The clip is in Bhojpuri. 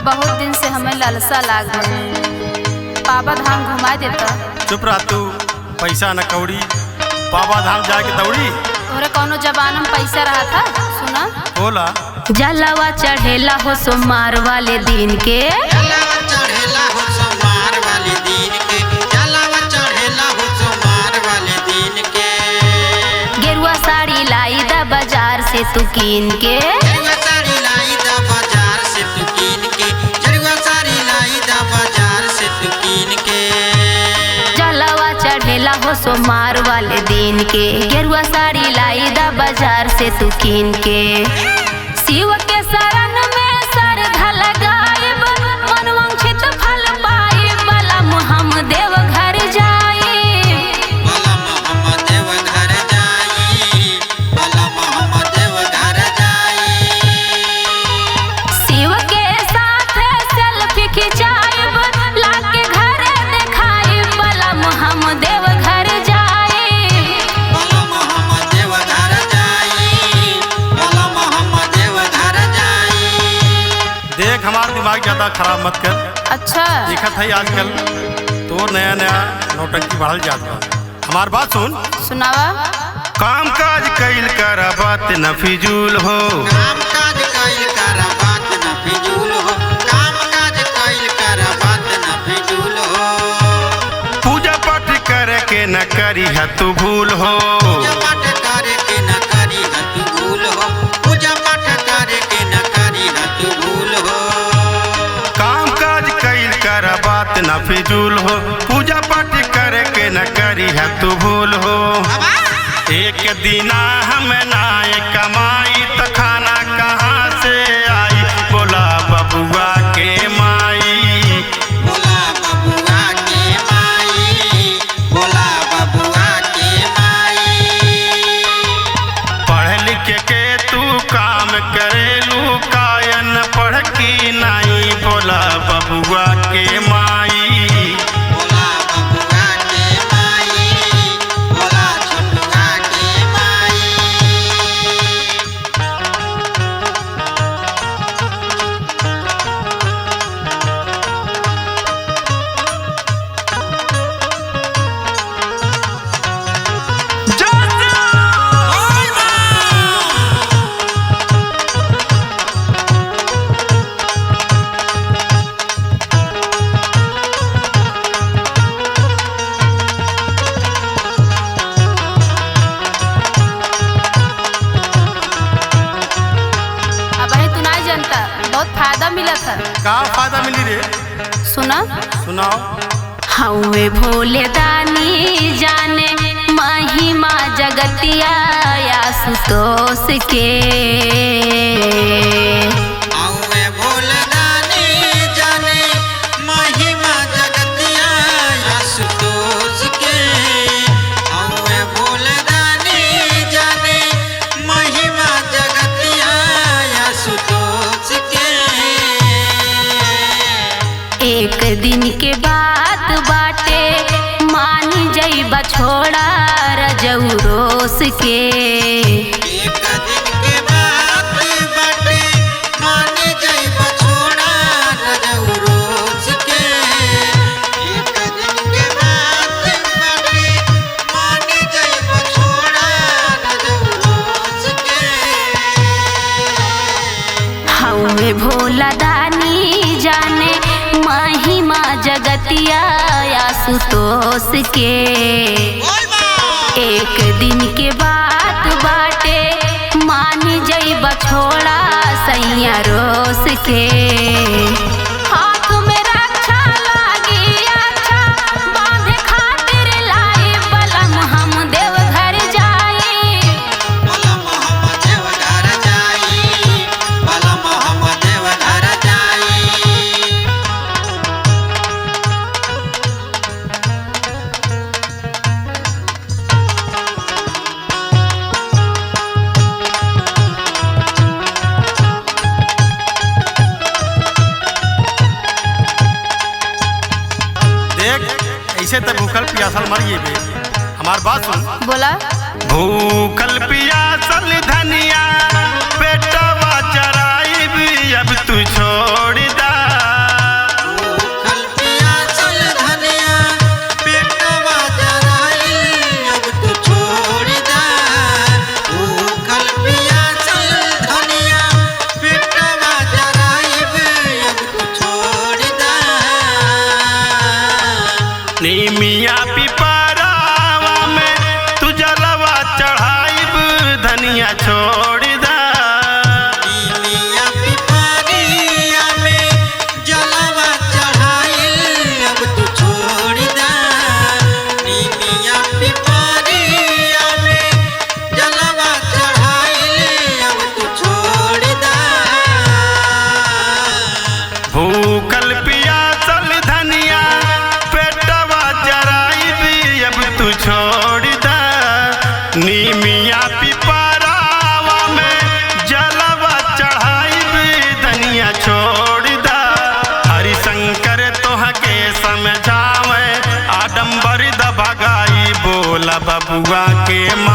बहुत दिन से हमें लालसा लागल, बाबा धाम घुमा देता। चुप रह तू, पैसा न कौड़ी, बाबा धाम जाके दौड़ी। तोरे कौनो जबान में पैसा रहा था? सुना बोला। जलावा चढ़ेला हो सोमवार वाले दिन के, जलावा चढ़ेला हो सोमवार वाले दिन के, जलावा चढ़ेला हो सोमवार वाले दिन के। गेरुआ साड़ी लाई दा बाजार से तू कीन के, गेरुआ साड़ी लाई दा बाजार से तू कीन के, गेरुआ साड़ी लाई दा बाजार से तू कीन के। जलावा चढ़ेला हो सोमवार वाले दिन के, गेरुआ साड़ी लाई दा बाजार से तू कीन के। शिव के शरण में श्रद्धा लगाइब, मनवांछित फल पाइब, बलम हम देव घर जाइब। बलम हम देव घर जाई, बलम हम देव घर जाई। शिव के साथ सेल्फी खिंचाइब, लाके घर देखाइब, बलम हम देव घर जाइब। बलम हम देव घर जाई, बलम हम देव घर जाई। देख हमार दिमाग ज्यादा खराब मत कर। अच्छा देखत है आजकल तो नया नया नौटंकी बढ़ल जात बा। हमार बात सुन। सुनावा। काम काज कैल कर बात न फिजूल हो, काम काज कैल कर बात न फिजूल हो, काम काज कैल कर बात न फिजूल हो। पूजा पाठ करे के न करी है तू भूल हो, पूजा पाठ करे के न करी है तू भूल हो, पूजा पाठ करे के न करी है तू भूल हो। काम काज कैल कर बात न फिजूल हो, पूजा पाठ करे के न करी है तू भूल हो। एक दिना हम नाय कमाई तो खाना कहाँ से आई, बोला बबुआ के माई। बोला बबुआ के माई, बोला बबुआ के माई। पढ़ लिख के तू काम करेलू, कायन पढ़ की नाई, बोला बबुआ के माई। बोला बबुआ के माई, बोला छोटुआ के माई। अब तू नहीं जानता, बहुत फायदा मिला था। का फायदा मिली रे? सुना। सुनाओ। हवे भोले दानी जाने महिमा जगतिया आशुतोष के, आउए भोलेदानी जाने महिमा जगतिया आशुतोष के। आउए भोलेदानी जाने महिमा जगतिया आशुतोष के। एक दिन के बात बाटे मानी जइबा छोड़ा रजऊ रोस के। एक दिन के बात बाटे माने जाइबा छोड़ा रजऊ रोज के। एक दिन के बात बाटे माने जाइबा छोड़ा रजऊ रोज के। हवे भोला दानी जाने महिमा जगतिया आशुतोष के। एक दिन के बात बाटे मान जइबा छोड़ा सैया रोस के। हाथ में रक्षा लागी अच्छा, बांधे खातिर लाई, बलम हम देव घर जाई। बलम हम देव घर जाई, बलम हम देव घर जाई। ऐसे तो भूखल पियासल मरिए बे। हमार बात सुन। बोला। भूखल पियासल धनिया पेटवा चराई भी अब तू छोड़ दा। नीमिया पिपरावा में तू जलवा चढ़ाइब धनिया छोड़ दा। नीमिया पिपरिया में जलवा चढ़ाइल अब तू छोड़ दा। नीमिया पिपरिया में जलवा चढ़ाइल अब तू छोड़ दा। भूखल पियासल धनिया पेटवा जराइब अब तू छोड़ दा। नीमिया पिपरावा में जलवा चढ़ाइब धनिया छोड़ दा। हरिशंकर तोह के समझावे आडम्बर द भगाई बोला बबुआ के माँ